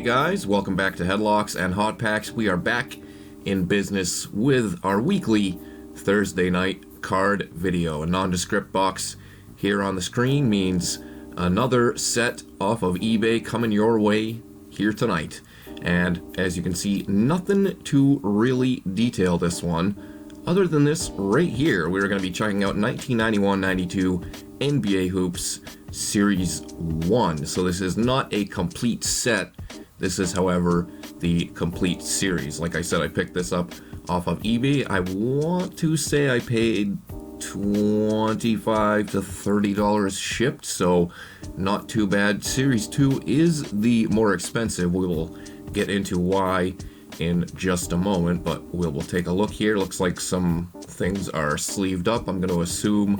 guys, welcome back to Headlocks and Hot Packs. We are back in business with our weekly Thursday night card video. A nondescript box here on the screen means another set off of eBay coming your way here tonight. And as you can see, nothing to really detail this one other than this right here. We're going to be checking out 1991-92 NBA Hoops Series 1. So this is not a complete set. This is, however, the complete series. Like I said, I picked this up off of eBay. I want to say I paid $25 to $30 shipped, so not too bad. Series 2 is the more expensive. We will get into why in just a moment, but we'll take a look here. Looks like some things are sleeved up. I'm going to assume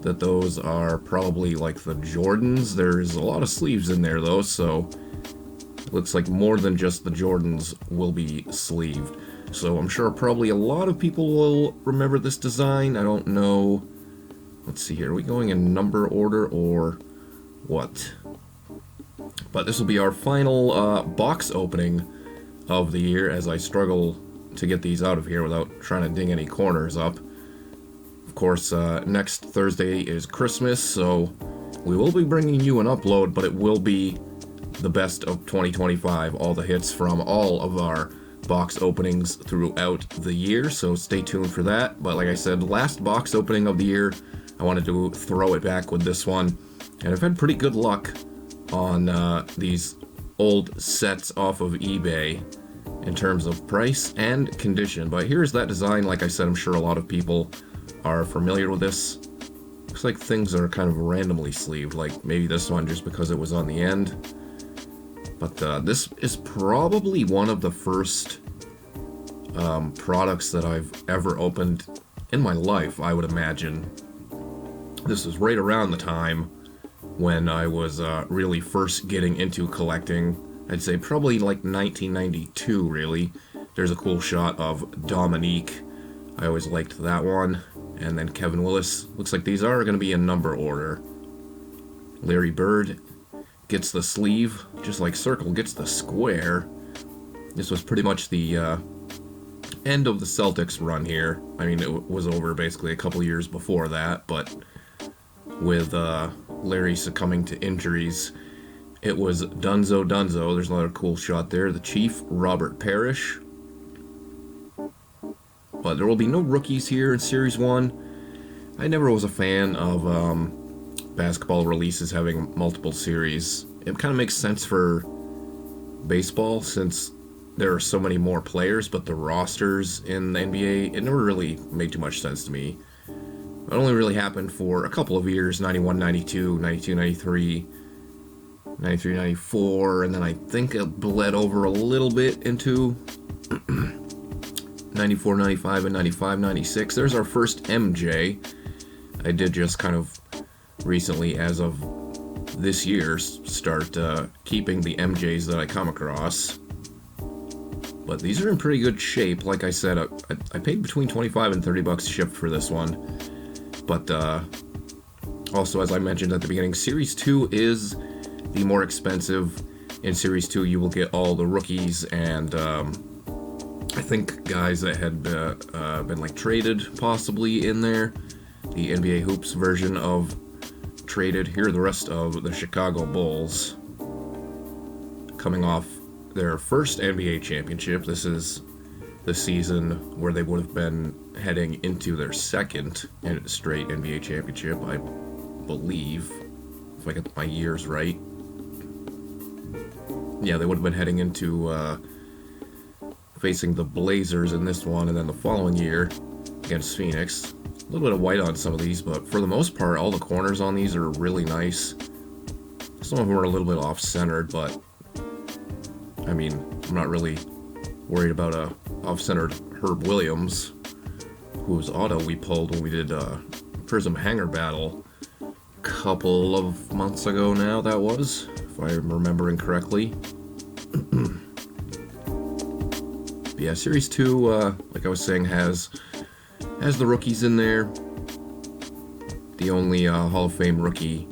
that those are probably like the Jordans. There's a lot of sleeves in there though, so it looks like more than just the Jordans will be sleeved. So I'm sure probably a lot of people will remember this design. I don't know. Let's see here. Are we going in number order or what? But this will be our final box opening of the year as I struggle to get these out of here without trying to ding any corners up. Of course, next Thursday is Christmas, so we will be bringing you an upload, but it will be the best of 2025, all the hits from all of our box openings throughout the year, so stay tuned for that. But like I said, last box opening of the year, I wanted to throw it back with this one, and I've had pretty good luck on these old sets off of eBay in terms of price and condition. But here's that design. Like I said, I'm sure a lot of people are familiar with this. Looks like things are kind of randomly sleeved, like maybe this one just because it was on the end. But this is probably one of the first products that I've ever opened in my life, I would imagine. This is right around the time when I was really first getting into collecting. I'd say probably like 1992, really. There's a cool shot of Dominique. I always liked that one. And then Kevin Willis. Looks like these are going to be in number order. Larry Bird gets the sleeve, just like Circle gets the square. This was pretty much the end of the Celtics run here. I mean, it was over basically a couple years before that, but with Larry succumbing to injuries, it was Dunzo. There's another cool shot there. The Chief, Robert Parrish. But there will be no rookies here in Series 1. I never was a fan of basketball releases having multiple series. It kind of makes sense for baseball since there are so many more players, but the rosters in the NBA, it never really made too much sense to me. It only really happened for a couple of years, 91, 92, 92, 93, 93, 94, and then I think it bled over a little bit into 94, 95, and 95, 96. There's our first MJ. I did just kind of recently, as of this year, start keeping the MJs that I come across. But these are in pretty good shape. Like I said, I paid between $25 and $30 shipped for this one. But also, as I mentioned at the beginning, Series 2 is the more expensive. In Series 2, you will get all the rookies and I think guys that had been like traded possibly in there. The NBA Hoops version of traded. Here are the rest of the Chicago Bulls coming off their first NBA championship. This is the season where they would have been heading into their second straight NBA championship, I believe, if I get my years right. Yeah, they would have been heading into facing the Blazers in this one, and then the following year against Phoenix. A little bit of white on some of these, but for the most part, all the corners on these are really nice. Some of them are a little bit off-centered, but I mean, I'm not really worried about a off-centered Herb Williams, whose auto we pulled when we did Prism Hanger Battle a couple of months ago now, that was, if I'm remembering correctly. Yeah, Series 2, like I was saying, has the rookies in there. The only Hall of Fame rookie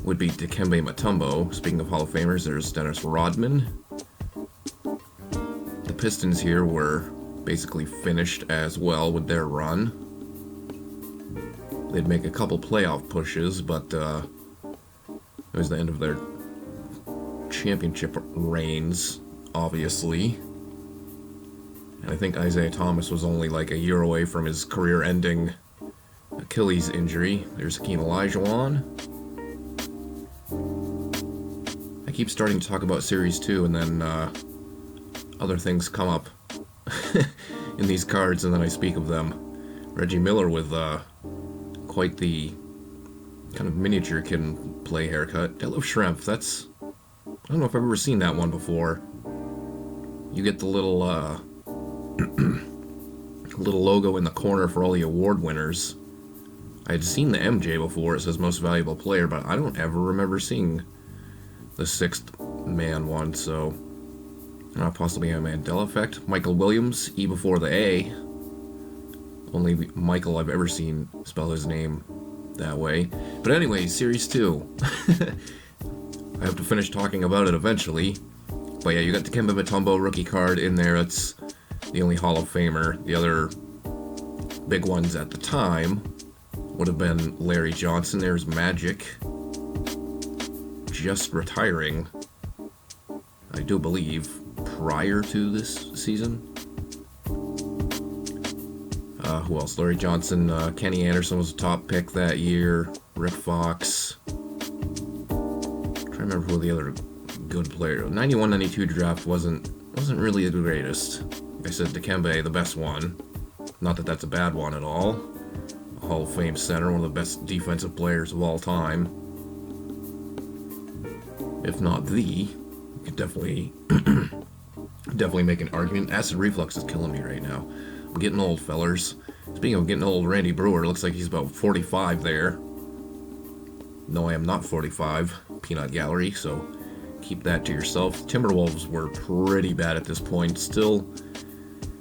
would be Dikembe Mutombo. Speaking of Hall of Famers, there's Dennis Rodman. Pistons here were basically finished as well with their run. They'd make a couple playoff pushes, but it was the end of their championship reigns, obviously. And I think Isaiah Thomas was only like a year away from his career-ending Achilles injury. There's Hakeem Olajuwon. I keep starting to talk about Series 2, and then other things come up in these cards, and then I speak of them. Reggie Miller with quite the kind of miniature kid and play haircut. Detlef Schrempf, that's... I don't know if I've ever seen that one before. You get the little little logo in the corner for all the award winners. I had seen the MJ before, it says most valuable player, but I don't ever remember seeing the sixth man one, so possibly a Mandela effect. Michael Williams, E before the A. Only Michael I've ever seen spell his name that way. But anyway, Series 2. I have to finish talking about it eventually. But yeah, you got the Dikembe Mutombo rookie card in there. That's the only Hall of Famer. The other big ones at the time would have been Larry Johnson. There's Magic. Just retiring, I do believe, prior to this season. Who else? Larry Johnson, Kenny Anderson was a top pick that year. Rick Fox. I'm trying to remember who the other good player. 91-92 draft wasn't really the greatest. Like I said, Dikembe, the best one. Not that that's a bad one at all. A Hall of Fame center, one of the best defensive players of all time. If not the, you could definitely make an argument. Acid reflux is killing me right now. I'm getting old, fellers. Speaking of getting old, Randy Brewer looks like he's about 45 there. No, I am not 45. Peanut Gallery, so keep that to yourself. Timberwolves were pretty bad at this point. Still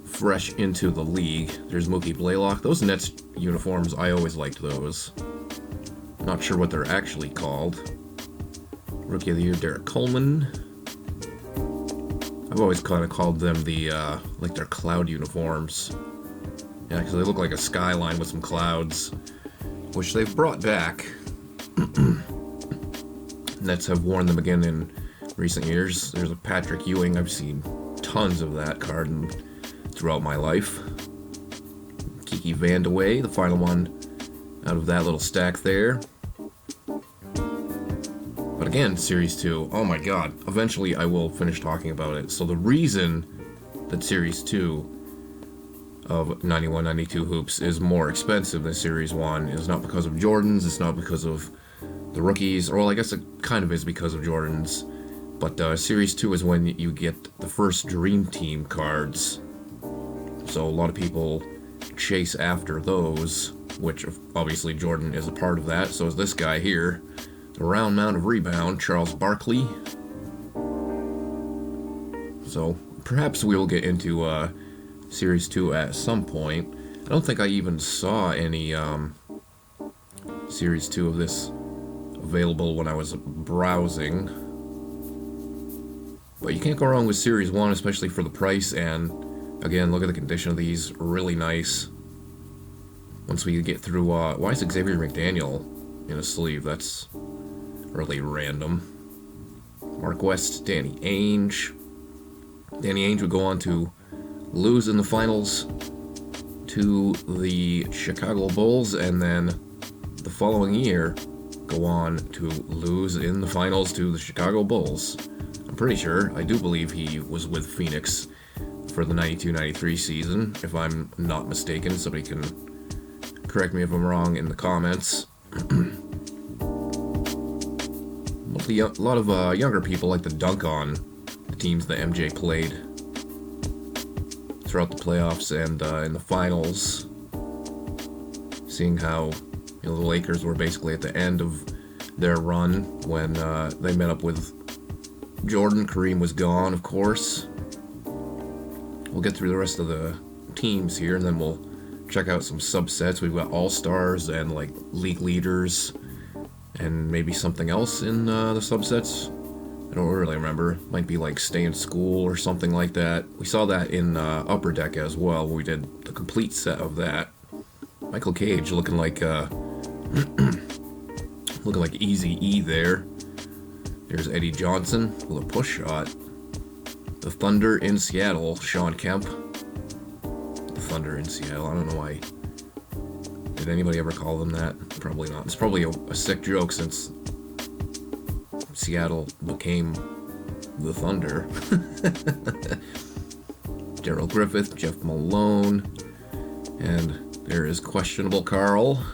fresh into the league. There's Mookie Blaylock. Those Nets uniforms, I always liked those. Not sure what they're actually called. Rookie of the Year, Derek Coleman. I've always kind of called them the, like their cloud uniforms. Yeah, because they look like a skyline with some clouds, which they've brought back. Nets have worn them again in recent years. There's a Patrick Ewing. I've seen tons of that card throughout my life. Kiki Vandeweghe, the final one out of that little stack there. But again, Series 2, oh my god, eventually I will finish talking about it. So the reason that Series 2 of 91-92 hoops is more expensive than Series 1 is not because of Jordans, it's not because of the rookies, or well, I guess it kind of is because of Jordans, but Series 2 is when you get the first Dream Team cards. So a lot of people chase after those, which obviously Jordan is a part of that, so is this guy here. The round mound of rebound, Charles Barkley. So perhaps we will get into Series 2 at some point. I don't think I even saw any Series 2 of this available when I was browsing. But you can't go wrong with Series 1, especially for the price, and again, look at the condition of these, really nice. Once we get through, why is Xavier McDaniel in a sleeve? That's really random. Mark West, Danny Ainge. Danny Ainge would go on to lose in the finals to the Chicago Bulls, and then the following year go on to lose in the finals to the Chicago Bulls. I'm pretty sure, I do believe he was with Phoenix for the 92-93 season, if I'm not mistaken. Somebody can correct me if I'm wrong in the comments. A lot of younger people like to dunk on the teams that MJ played throughout the playoffs and in the finals, seeing how the Lakers were basically at the end of their run when they met up with Jordan. Kareem was gone, of course. We'll get through the rest of the teams here, and then we'll check out some subsets. We've got All-Stars and like league leaders and maybe something else in the subsets. I don't really remember. Might be like Stay in School or something like that. We saw that in Upper Deck as well. We did the complete set of that. Michael Cage looking like looking like Easy E there. There's Eddie Johnson with a push shot. The Thunder in Seattle, Sean Kemp. The Thunder in Seattle. I don't know why. Did anybody ever call them that? Probably not. It's probably a sick joke since Seattle became the Thunder. Daryl Griffith, Jeff Malone, and there is Questionable Carl,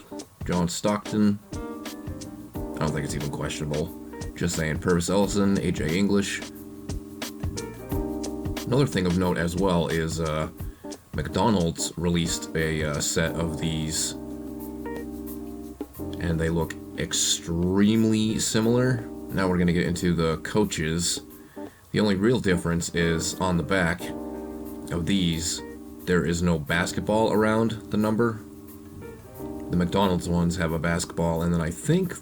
John Stockton. I don't think it's even questionable. Just saying. Purvis Ellison, AJ English. Another thing of note as well is McDonald's released a set of these, and they look extremely similar. Now we're going to get into the coaches. The only real difference is on the back of these, there is no basketball around the number. The McDonald's ones have a basketball, and then I think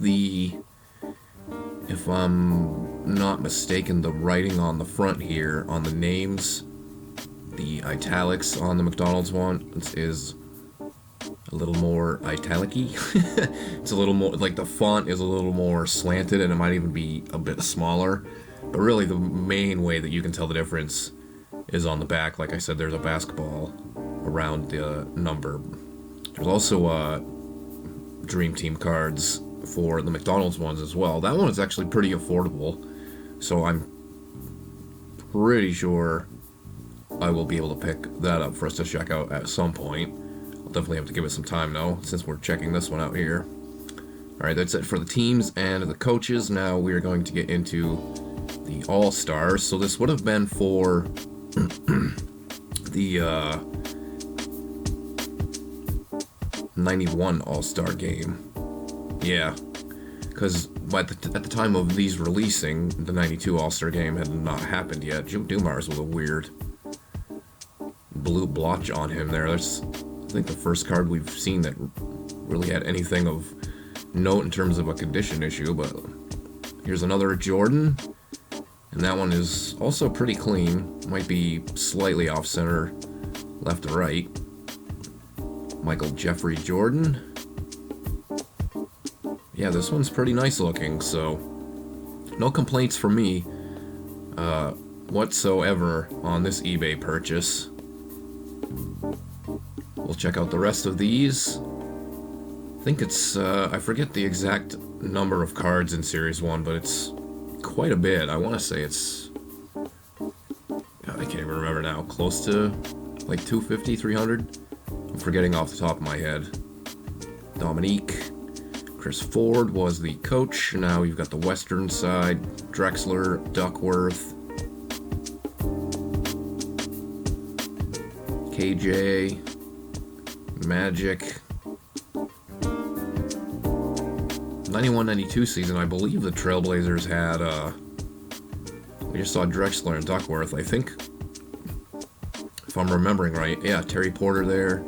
if I'm not mistaken, the writing on the front here, on the names, the italics on the McDonald's one is a little more italic-y. It's a little more, like the font is a little more slanted, and it might even be a bit smaller. But really the main way that you can tell the difference is on the back. Like I said, there's a basketball around the number. There's also Dream Team cards for the McDonald's ones as well. That one is actually pretty affordable, so I'm pretty sure I will be able to pick that up for us to check out at some point. I'll definitely have to give it some time though, since we're checking this one out here. Alright, that's it for the teams and the coaches. Now we are going to get into the All-Stars. So this would have been for the 91 All-Star game. Yeah, because at the time of these releasing, the 92 All-Star game had not happened yet. Jim Dumars with a weird blue blotch on him there. That's, I think, the first card we've seen that really had anything of note in terms of a condition issue. But here's another Jordan, and that one is also pretty clean. Might be slightly off center, left to right. Michael Jeffrey Jordan. Yeah, this one's pretty nice looking, so no complaints from me whatsoever on this eBay purchase. We'll check out the rest of these. I think it's, I forget the exact number of cards in Series 1, but it's quite a bit. I want to say it's, I can't even remember now, close to like 250, 300? I'm forgetting off the top of my head. Dominique. Chris Ford was the coach. Now you've got the Western side. Drexler, Duckworth, KJ, Magic. 91-92 season, I believe the Trailblazers had, we just saw Drexler and Duckworth, I think, if I'm remembering right. Yeah, Terry Porter there.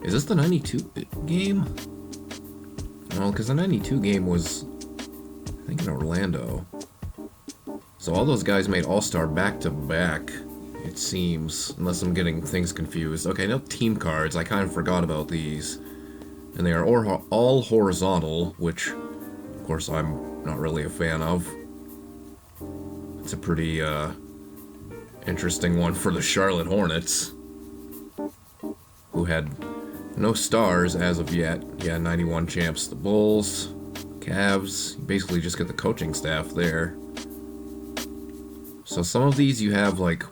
Is this the 92 game? No, because the 92 game was, I think, in Orlando. So all those guys made All-Star back-to-back, it seems, unless I'm getting things confused. Okay, no team cards. I kind of forgot about these. And they are all horizontal, which, of course, I'm not really a fan of. It's a pretty interesting one for the Charlotte Hornets, who had no stars as of yet. Yeah, 91 champs, the Bulls, Cavs. You basically just get the coaching staff there. So some of these you have like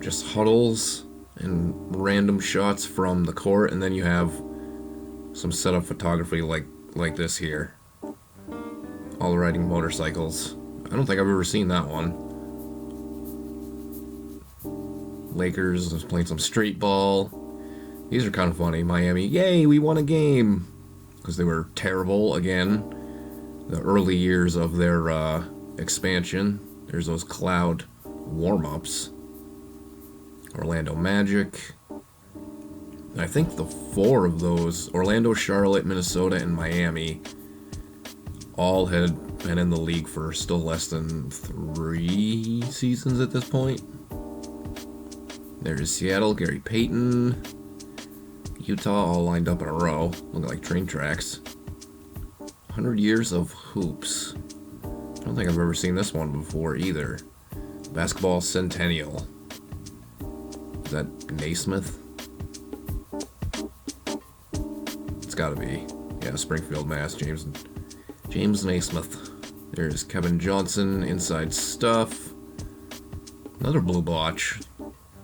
just huddles and random shots from the court, and then you have some setup photography like this here. All riding motorcycles. I don't think I've ever seen that one. Lakers is playing some street ball. These are kind of funny. Miami, yay, we won a game. Because they were terrible again. The early years of their expansion. There's those cloud warm-ups. Orlando Magic. I think the four of those, Orlando, Charlotte, Minnesota, and Miami, all had been in the league for still less than 3 seasons at this point. There's Seattle, Gary Payton, Utah, all lined up in a row, looking like train tracks. 100 years of hoops. I don't think I've ever seen this one before either. Basketball Centennial. Is that Naismith? It's gotta be. Yeah, Springfield, Mass. James Naismith. There's Kevin Johnson, Inside Stuff. Another blue blotch.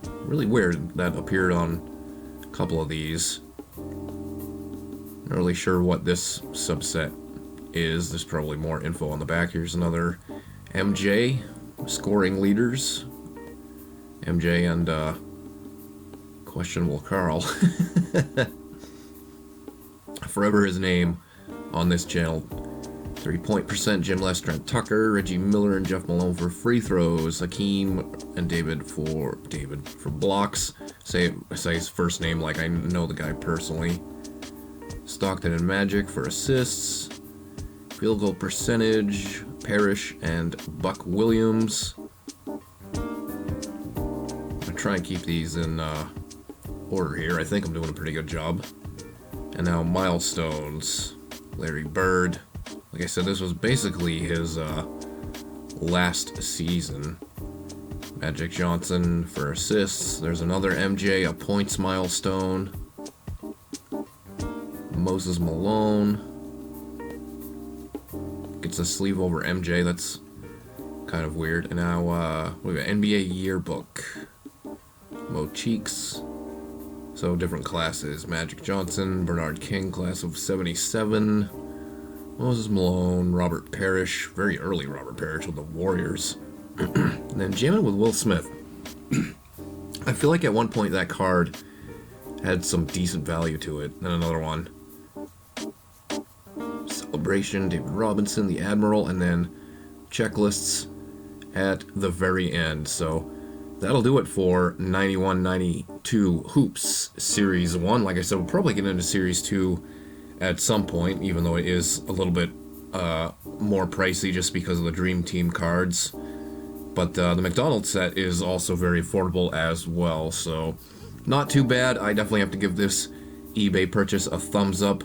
Really weird that appeared on a couple of these. Not really sure what this subset is. There's probably more info on the back. Here's another MJ, scoring leaders. MJ and questionable Carl. Forever his name on this channel. 3-point percent, Jim Les, Trent Tucker, Reggie Miller, and Jeff Malone for free throws. Hakeem and David for blocks. Say his first name like I know the guy personally. Stockton and Magic for assists. Field goal percentage, Parrish and Buck Williams. I try and keep these in order here. I think I'm doing a pretty good job. And now milestones. Larry Bird. Like I said, this was basically his last season. Magic Johnson for assists. There's another MJ, a points milestone. Moses Malone. Gets a sleeve over MJ. That's kind of weird. And now we have NBA yearbook. Mo Cheeks. So different classes. Magic Johnson, Bernard King, class of 77. Moses Malone, Robert Parrish, very early Robert Parrish with the Warriors. And then jamming with Will Smith. I feel like at one point that card had some decent value to it. Then another one. Celebration, David Robinson, the Admiral, and then checklists at the very end. So that'll do it for 91-92 Hoops Series 1. Like I said, we'll probably get into Series 2 at some point, even though it is a little bit more pricey just because of the Dream Team cards. But the McDonald's set is also very affordable as well, so not too bad. I definitely have to give this eBay purchase a thumbs up.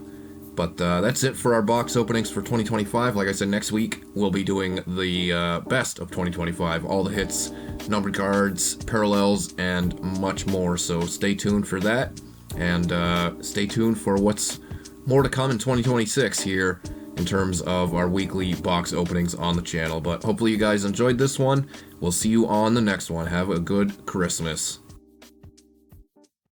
But that's it for our box openings for 2025. Like I said, next week we'll be doing the best of 2025. All the hits, numbered cards, parallels, and much more. So stay tuned for that. And stay tuned for what's more to come in 2026 here in terms of our weekly box openings on the channel. But hopefully you guys enjoyed this one. We'll see you on the next one. Have a good Christmas.